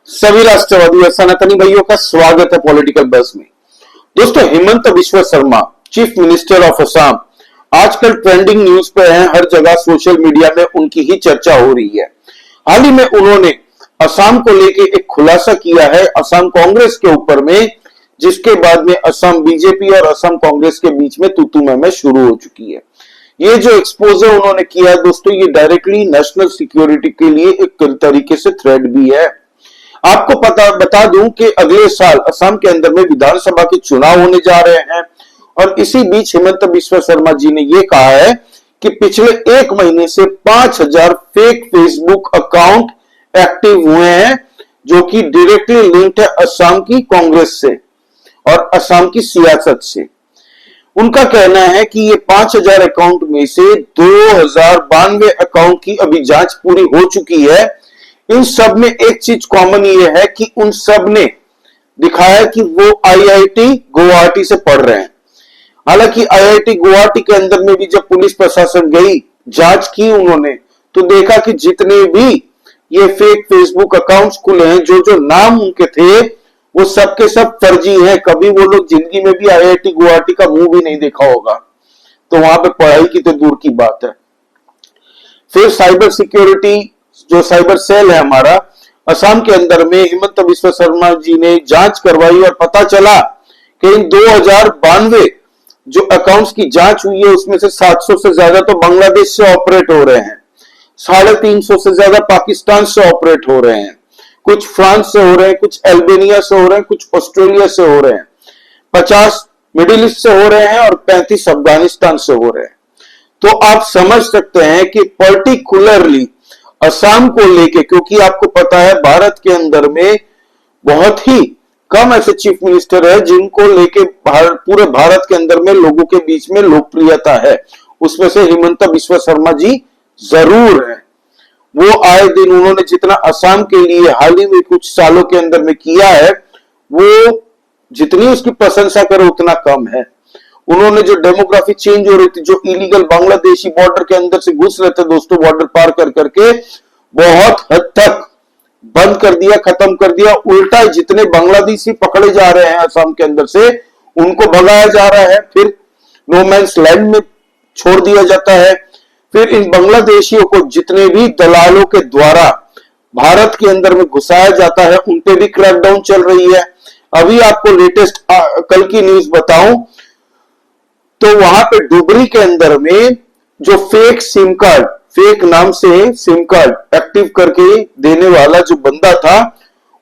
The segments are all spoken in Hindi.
सभी राष्ट्रवादी और सनातनी भाइयों का स्वागत है पॉलिटिकल बस में। दोस्तों, Hemant Biswa Sharma chief minister of Assam आजकल ट्रेंडिंग न्यूज पे हैं। हर जगह सोशल मीडिया में उनकी ही चर्चा हो रही है। हाल ही में उन्होंने असम को लेके एक खुलासा किया है असम कांग्रेस के ऊपर में, जिसके बाद में असम बीजेपी और असम कांग्रेस के बीच में तू मैं शुरू हो चुकी है। ये जो एक्सपोजर उन्होंने किया है दोस्तों, ये डायरेक्टली नेशनल सिक्योरिटी के लिए एक तरीके से थ्रेट भी है। आपको बता दूं कि अगले साल असम के अंदर में विधानसभा के चुनाव होने जा रहे हैं और इसी बीच हेमंत बिश्व शर्मा जी ने यह कहा है कि पिछले एक महीने से 5000 फेक फेसबुक अकाउंट एक्टिव हुए हैं, जो कि डायरेक्टली लिंक्ड है असम की कांग्रेस से और असम की सियासत से। उनका कहना है कि ये 5000 अकाउंट में से 2092 अकाउंट की अभी जांच पूरी हो चुकी है। इन सब में एक चीज कॉमन ये है कि उन सब ने दिखाया कि वो आईआईटी गुवाहाटी से पढ़ रहे हैं। हालांकि आईआईटी गुवाहाटी के अंदर में भी जब पुलिस प्रशासन गई, जांच की उन्होंने, तो देखा कि जितने भी ये फेक फेसबुक अकाउंट्स खुले हैं, जो नाम उनके थे वो सब के सब फर्जी हैं। कभी वो लोग जिंदगी में भी आईआईटी गुवाहाटी का मुंह भी नहीं देखा होगा, तो वहां पे पढ़ाई की तो दूर की बात है। फिर साइबर सिक्योरिटी जो साइबर सेल है हमारा असम के अंदर में, हेमंत बिश्व शर्मा जी ने जांच करवाई और पता चला कि इन 2092 जो अकाउंट्स की जांच हुई है उसमें से 700 से ज्यादा तो बांग्लादेश से ऑपरेट हो रहे हैं, 350 से ज्यादा पाकिस्तान से ऑपरेट हो रहे हैं, कुछ फ्रांस से हो रहे हैं, कुछ अल्बानिया से हो रहे हैं, कुछ ऑस्ट्रेलिया से हो रहे हैं, 50 मिडिल ईस्ट से हो रहे हैं और 35 अफगानिस्तान से हो रहे हैं। तो आप समझ सकते हैं कि पर्टिकुलरली असम को लेके, क्योंकि आपको पता है भारत के अंदर में बहुत ही कम ऐसे चीफ मिनिस्टर है जिनको लेके पूरे भारत के अंदर में लोगों के बीच में लोकप्रियता है, उसमें से हेमंत बिश्व शर्मा जी जरूर है। वो आए दिन उन्होंने जितना असम के लिए हाल ही में कुछ सालों के अंदर में किया है, वो जितनी उसकी प्रशंसा करे उतना कम है। उन्होंने जो डेमोग्राफी चेंज हो रही थी, जो इलीगल बांग्लादेशी बॉर्डर के अंदर से घुस रहे थे दोस्तों, बॉर्डर पार कर करके बहुत हद तक बंद कर दिया, खत्म कर दिया। उल्टा जितने बांग्लादेशी पकड़े जा रहे हैं असम के अंदर से, उनको भगाया जा रहा है, फिर नो मैंस लैंड में छोड़ दिया जाता है। फिर इन बांग्लादेशियों को जितने भी दलालों के द्वारा भारत के अंदर में घुसाया जाता है, उन पे भी क्रैकडाउन चल रही है। अभी आपको लेटेस्ट कल की न्यूज बताऊं तो वहां पे डुबरी के अंदर में जो फेक सिम कार्ड, फेक नाम से सिम कार्ड एक्टिव करके देने वाला जो बंदा था,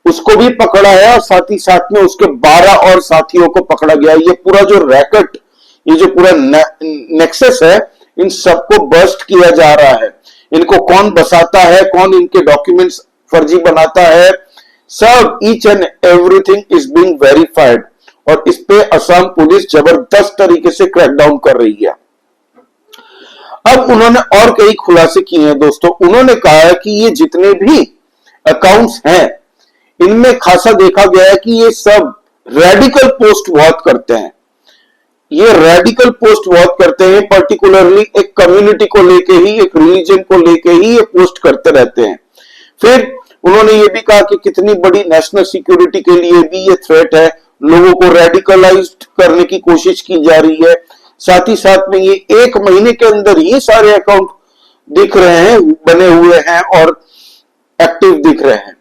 उसको भी पकड़ा है और साथ ही साथ में उसके 12 और साथियों को पकड़ा गया। ये पूरा जो रैकेट, ये जो पूरा नेक्सस है, इन सबको बस्ट किया जा रहा है। इनको कौन बसाता है, कौन इनके डॉक्यूमेंट्स फर्जी बनाता है, सब each and everything is being verified और इस पे असम पुलिस जबरदस्त तरीके से क्रैकडाउन कर रही है। अब उन्होंने और कई खुलासे किए हैं दोस्तों। उन्होंने कहा है कि ये जितने भी अकाउंट्स हैं, इनमें खासा देखा गया है कि ये सब रेडिकल पोस्ट बहुत करते हैं। ये रेडिकल पोस्ट बहुत करते हैं, पर्टिकुलरली एक कम्युनिटी को लेके ही, एक रिलीजन को लेके ही ये पोस्ट करते रहते हैं। फिर उन्होंने ये भी कहा कि कितनी बड़ी नेशनल सिक्योरिटी के लिए भी ये थ्रेट है, लोगों को रेडिकलाइज्ड करने की कोशिश की जा रही है। साथ ही साथ में ये एक महीने के अंदर ही सारे अकाउंट दिख रहे हैं, बने हुए हैं और एक्टिव दिख रहे हैं।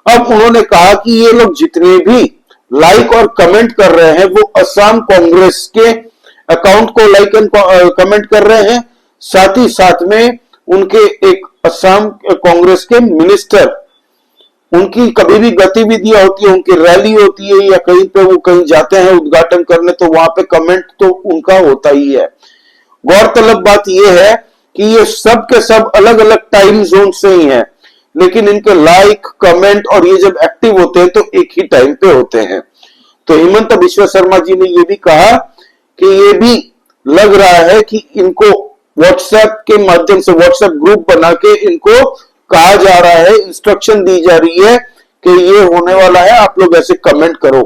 अब उन्होंने कहा कि ये लोग जितने भी लाइक और कमेंट कर रहे हैं, वो असम कांग्रेस के अकाउंट को लाइक एंड कमेंट कर रहे हैं। साथ ही साथ में उनके एक असम कांग्रेस के मिनिस्टर, उनकी कभी भी गतिविधियां होती है, उनकी रैली होती है या कहीं पे वो कहीं जाते हैं उद्घाटन करने, तो वहां पे कमेंट तो उनका होता ही है। गौरतलब बात यह है कि ये सब के सब अलग अलग टाइम जोन से ही हैं, लेकिन इनके लाइक, कमेंट और ये जब एक्टिव होते हैं तो एक ही टाइम पे होते हैं। तो हेमंत बिश्व शर्मा जी ने ये भी कहा कि ये भी लग रहा है कि इनको व्हाट्सएप के माध्यम से, व्हाट्सएप ग्रुप बना के इनको कहा जा रहा है, इंस्ट्रक्शन दी जा रही है कि ये होने वाला है, आप लोग ऐसे कमेंट करो।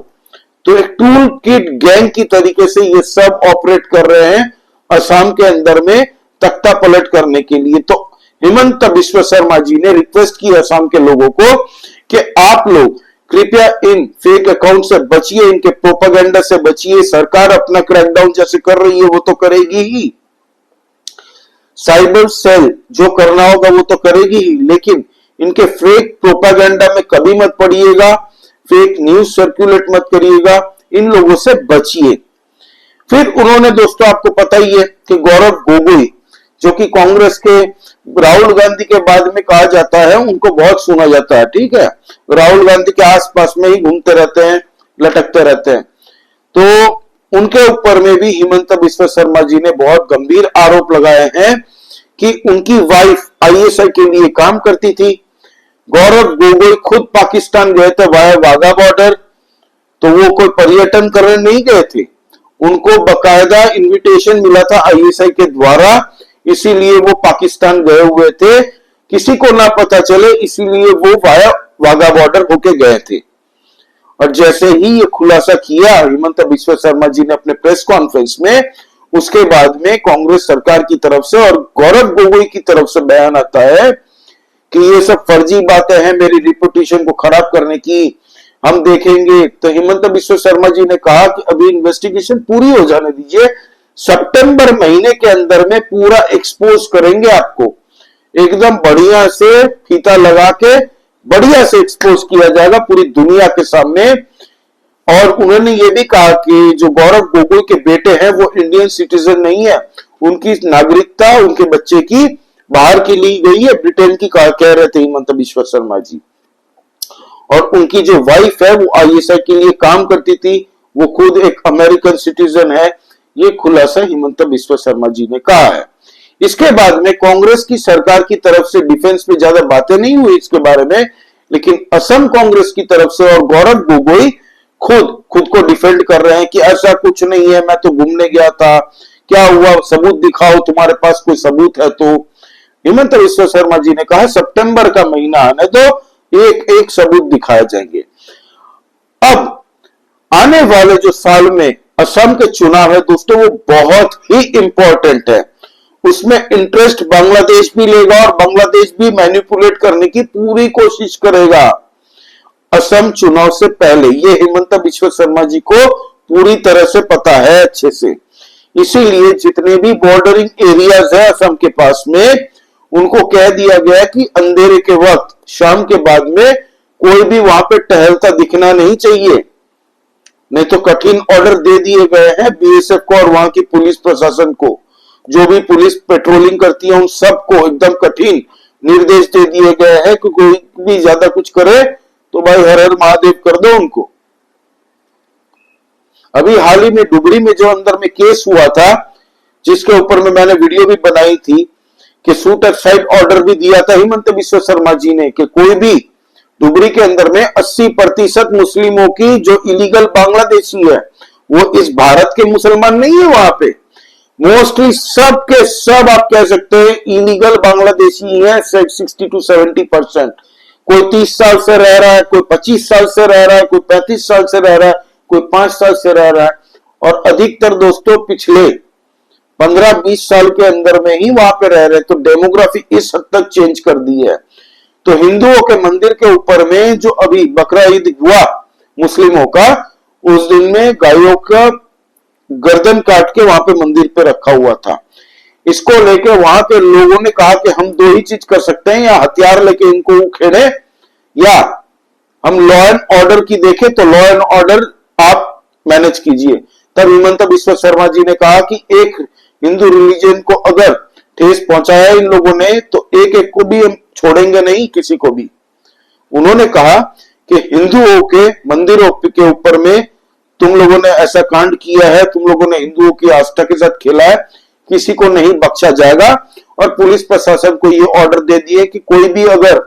तो एक टूल किट गैंग की तरीके से ये सब ऑपरेट कर रहे हैं असम के अंदर में तख्ता पलट करने के लिए। तो हेमंत बिश्व शर्मा जी ने रिक्वेस्ट की असम के लोगों को कि आप लोग कृपया इन फेक अकाउंट से बचिए, इनके प्रोपेगेंडा से बचिए। सरकार अपना क्रैकडाउन जैसे कर रही है वो तो करेगी ही, साइबर सेल जो करना होगा वो तो करेगी ही, लेकिन इनके फेक प्रोपेगेंडा में कभी मत पड़िएगा, फेक न्यूज सर्कुलेट मत करिएगा, इन लोगों से बचिए। फिर उन्होंने दोस्तों आपको पता ही है कि गौरव गोगोई जो कि कांग्रेस के राहुल गांधी के बाद में कहा जाता है, उनको बहुत सुना जाता है, ठीक है, राहुल गांधी के आसपास में ही घूमते रहते हैं, लटकते रहते हैं, तो उनके ऊपर में भी हिमंता बिस्वा शर्मा जी ने बहुत गंभीर आरोप लगाए हैं कि उनकी वाइफ आईएसआई के लिए काम करती थी। गौरव गोगोई खुद पाकिस्तान गए थे वाया वाघा बॉर्डर, तो वो कोई पर्यटन करने नहीं गए थे, उनको बकायदा इनविटेशन मिला था आईएसआई के द्वारा, इसीलिए वो पाकिस्तान गए हुए थे, किसी को ना पता चले, इसीलिए वो वाया वाघा बॉर्डर होके गए थे। और जैसे ही ये खुलासा किया हिमंता बिस्वा शर्मा जी ने अपने प्रेस कॉन्फ्रेंस में, उसके बाद में कांग्रेस सरकार की तरफ से और गौरव गोगोई की तरफ से बयान आता है कि ये सब फर्जी बातें हैं मेरी रिपुटेशन को खराब करने की, हम देखेंगे। तो हिमंता बिस्वा शर्मा जी ने कहा कि अभी इन्वेस्टिगेशन पूरी हो जाने दीजिए, सितंबर महीने के अंदर में पूरा एक्सपोज करेंगे आपको, एकदम बढ़िया से फीता लगा के बढ़िया से एक्सपोज किया जाएगा पूरी दुनिया के सामने। और उन्होंने ये भी कहा कि जो गौरव गोगोई के बेटे हैं वो इंडियन सिटीजन नहीं है, उनकी नागरिकता उनके बच्चे की बाहर की ली गई है, ब्रिटेन की कह रहे थे हिमंता बिस्वा शर्मा जी। और उनकी जो वाइफ है वो आईएसआई के लिए काम करती थी, वो खुद एक अमेरिकन सिटीजन है, ये खुलासा हिमंता बिस्वा शर्मा जी ने कहा है। इसके बाद में कांग्रेस की सरकार की तरफ से डिफेंस में ज्यादा बातें नहीं हुई इसके बारे में, लेकिन असम कांग्रेस की तरफ से और गौरव गोगोई खुद को डिफेंड कर रहे हैं कि ऐसा कुछ नहीं है, मैं तो घूमने गया था, क्या हुआ, सबूत दिखाओ, तुम्हारे पास कोई सबूत है तो। हिमंता बिस्वा शर्मा जी ने कहा सितंबर का महीना आने दो, एक एक सबूत दिखाए जाएंगे। अब आने वाले जो साल में असम के चुनाव है दोस्तों, वो बहुत ही इंपॉर्टेंट है, उसमें इंटरेस्ट बांग्लादेश भी लेगा और बांग्लादेश भी मैनिपुलेट करने की पूरी कोशिश करेगा असम चुनाव से पहले। ये हिमंता बिस्वा शर्मा जी को पूरी तरह से पता है अच्छे से, इसीलिए जितने भी बॉर्डरिंग एरियाज है असम के पास में, उनको कह दिया गया कि अंधेरे के वक्त शाम के बाद में कोई भी वहां पे टहलता दिखना नहीं चाहिए, नहीं तो कठिन ऑर्डर दे दिए गए हैं बीएसएफ को और वहां की पुलिस प्रशासन को, जो भी पुलिस पेट्रोलिंग करती है उन सबको एकदम कठिन निर्देश दे दिए गए हैं कि कोई भी ज्यादा कुछ करे तो भाई हर हर महादेव कर दो उनको। अभी हाल ही में डुगरी में जो अंदर में केस हुआ था, जिसके ऊपर में मैंने वीडियो भी बनाई थी कि शूट एक्साइड ऑर्डर भी दिया था हिमंता बिस्वा शर्मा जी ने कि कोई भी डुगरी के अंदर में 80% मुस्लिमों की जो इलीगल बांग्लादेशी है वो इस भारत के मुसलमान नहीं है, वहां पे मोस्टली सब के सब आप कह सकते हैं इलीगल बांग्लादेशी है, 60 to 70%। कोई 30 साल से रह रहा है, कोई 25 साल से रह रहा है, कोई 35 साल से रह रहा है, कोई 5 साल से रह रहा है, और अधिकतर दोस्तों पिछले 15-20 साल के अंदर में ही वहां पे रह रहे। तो डेमोग्राफी इस हद तक चेंज कर दी है। तो हिंदुओं के मंदिर के ऊपर में जो अभी बकरा ईद हुआ मुस्लिमों का, उस दिन में गायों का गर्दन काट के वहां पे मंदिर पे रखा हुआ था। इसको लेके वहां के लोगों ने कहा कि हम दो ही चीज कर सकते हैं, या हथियार लेके इनको उखेड़े या हम लॉ एंड ऑर्डर की देखें, तो लॉ एंड ऑर्डर आप मैनेज कीजिए। तब हिमंता बिस्वा शर्मा जी ने कहा कि एक हिंदू रिलीजन को अगर ठेस पहुंचाया इन लोगों ने तो एक एक को भी हम छोड़ेंगे नहीं, किसी को भी। उन्होंने कहा कि हिंदुओं के मंदिरों के ऊपर में तुम लोगों ने ऐसा कांड किया है, तुम लोगों ने हिंदुओं की आस्था के साथ खेला है, किसी को नहीं बख्शा जाएगा। और पुलिस प्रशासन को ये ऑर्डर दे दिए कि कोई भी अगर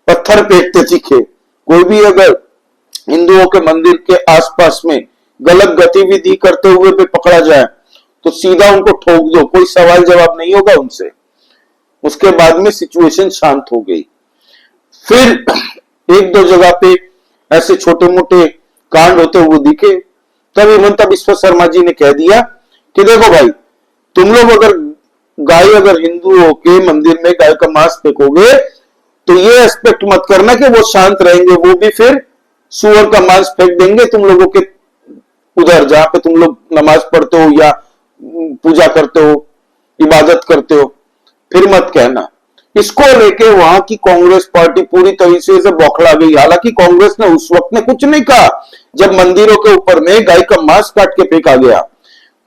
पत्थर फेंकते दिखे, कोई भी अगर हिंदुओं के मंदिर के आसपास में गलत गतिविधि करते हुए भी पकड़ा जाए तो सीधा उनको ठोक दो, कोई सवाल जवाब नहीं होगा उनसे। उसके बाद में सिचुएशन शांत हो गई। फिर एक दो जगह पे ऐसे छोटे मोटे कांड होते हुए दिखे, तब हिमंता बिस्वा शर्मा जी ने कह दिया कि देखो भाई, तुम लोग अगर गाय अगर हिंदुओं के मंदिर में गाय का मांस फेंकोगे तो ये एक्सपेक्ट मत करना कि वो शांत रहेंगे, वो भी फिर सुअर का मांस फेंक देंगे तुम लोगों के उधर जहां पे तुम लोग नमाज पढ़ते हो या पूजा करते हो, इबादत करते हो। फिर मत कहना। इसको लेके वहां की कांग्रेस पार्टी पूरी तरीके से बौखला गई। हालांकि कांग्रेस ने उस वक्त ने कुछ नहीं कहा जब मंदिरों के ऊपर में गाय का मांस काट के फेंका गया।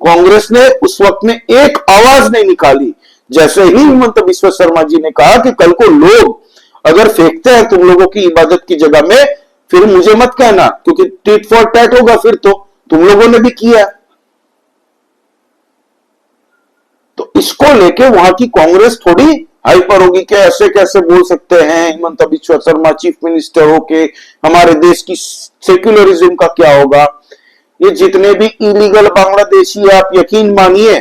कांग्रेस ने उस वक्त में एक आवाज नहीं निकाली। जैसे ही हिमंत बिस्वा शर्मा जी ने कहा कि कल को लोग अगर फेंकते हैं तुम लोगों की इबादत की जगह में, फिर मुझे मत कहना, क्योंकि टिट फॉर टैट होगा, फिर तो तुम लोगों ने भी किया। तो इसको लेके वहां की कांग्रेस थोड़ी हाइपर होगी कि ऐसे कैसे बोल सकते हैं हिमंत बिस्वा शर्मा चीफ मिनिस्टर होके, हमारे देश की सेक्युलरिज्म का क्या होगा। ये जितने भी इलीगल बांग्लादेशी, आप यकीन मानिए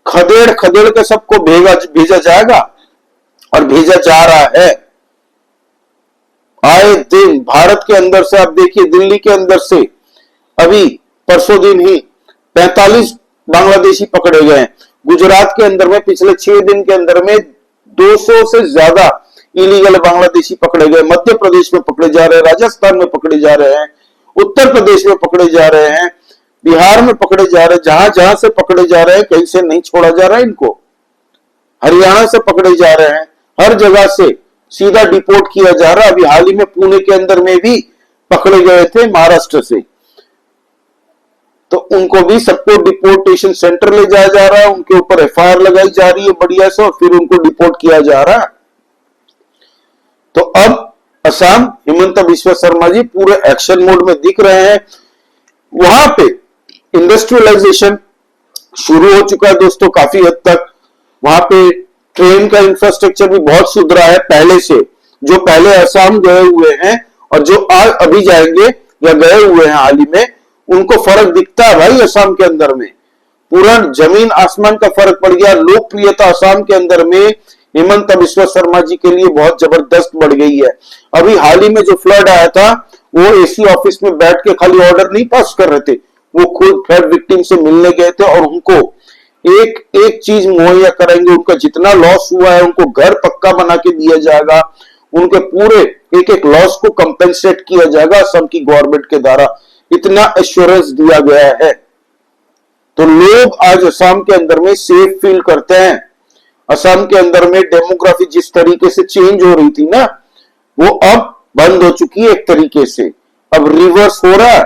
खदेड़ खदेड़ के सबको भेजा जाएगा और भेजा जा रहा है। आए दिन भारत के अंदर से आप देखिए, दिल्ली के अंदर से अभी परसों दिन ही 45 बांग्लादेशी पकड़े गए हैं। गुजरात के अंदर में पिछले 6 दिन के अंदर में 200 से ज्यादा इलीगल बांग्लादेशी पकड़े गए। मध्य प्रदेश में पकड़े जा रहे हैं, राजस्थान में पकड़े जा रहे हैं, उत्तर प्रदेश में पकड़े जा रहे हैं, बिहार में पकड़े जा रहे हैं। जहां जहां से पकड़े जा रहे हैं, कहीं से नहीं छोड़ा जा रहा है इनको। हरियाणा से पकड़े जा रहे हैं, हर जगह से सीधा डिपोर्ट किया जा रहा है। अभी हाल ही में पुणे के अंदर में भी पकड़े गए थे महाराष्ट्र से, तो उनको भी सबको डिपोर्टेशन सेंटर ले जाया जा रहा है, उनके ऊपर एफआईआर लगाई जा रही है बढ़िया से, और फिर उनको डिपोर्ट किया जा रहा है। तो अब असम हिमंत बिस्वा शर्मा जी पूरे एक्शन मोड में दिख रहे हैं। वहां पे इंडस्ट्रियलाइजेशन शुरू हो चुका है दोस्तों काफी हद तक। वहां पे ट्रेन का इंफ्रास्ट्रक्चर भी बहुत सुधरा है पहले से। जो पहले असम गए हुए हैं और जो आज अभी जाएंगे या गए हुए हैं हाल ही में, उनको फर्क दिखता है भाई। असम के अंदर में पूरा जमीन आसमान का फर्क पड़ गया। लोकप्रियता असम के अंदर में हिमंत बिस्वा शर्मा जी के लिए बहुत जबरदस्त बढ़ गई है। अभी हाल ही में जो फ्लड आया था, वो एसी ऑफिस में बैठ के खाली ऑर्डर नहीं पास कर रहे थे, वो खुद फ्लड विक्टिम से मिलने गए थे और उनको एक एक चीज मुहैया कराएंगे। उनका जितना लॉस हुआ है उनको घर पक्का बना के दिया जाएगा, उनके पूरे एक एक लॉस को कंपेंसेट किया जाएगा असम की गवर्नमेंट के द्वारा। इतना एश्योरेंस दिया गया है। तो लोग आज असम के अंदर में सेफ फील करते हैं। असम के अंदर में डेमोग्राफी जिस तरीके से चेंज हो रही थी ना, वो अब बंद हो चुकी है एक तरीके से, अब रिवर्स हो रहा है।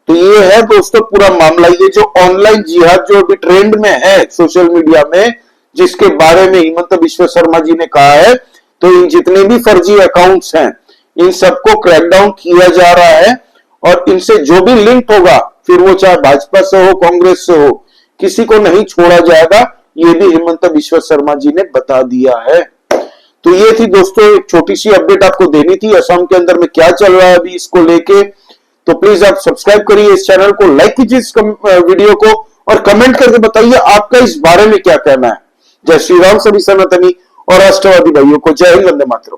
तो ये है दोस्तों पूरा मामला। ये जो ऑनलाइन जिहाद जो अभी ट्रेंड में है सोशल मीडिया में, जिसके बारे में हिमंत बिस्वा शर्मा जी ने कहा है, तो इन जितने भी फर्जी अकाउंट्स हैं इन सबको क्रैकडाउन किया जा रहा है और इनसे जो भी लिंक होगा, फिर वो चाहे भाजपा से हो कांग्रेस से हो, किसी को नहीं छोड़ा जाएगा। ये भी हिमंत बिस्वा शर्मा जी ने बता दिया है। तो ये थी दोस्तों एक छोटी सी अपडेट आपको देनी थी असम के अंदर में क्या चल रहा है अभी इसको लेके। तो प्लीज आप सब्सक्राइब करिए इस चैनल को, लाइक कीजिए इस वीडियो को और कमेंट करके बताइए आपका इस बारे में क्या कहना है। जय श्री राम सभी सनातनी और राष्ट्रवादी भाइयों को जय हिंद, वंदे मातरम।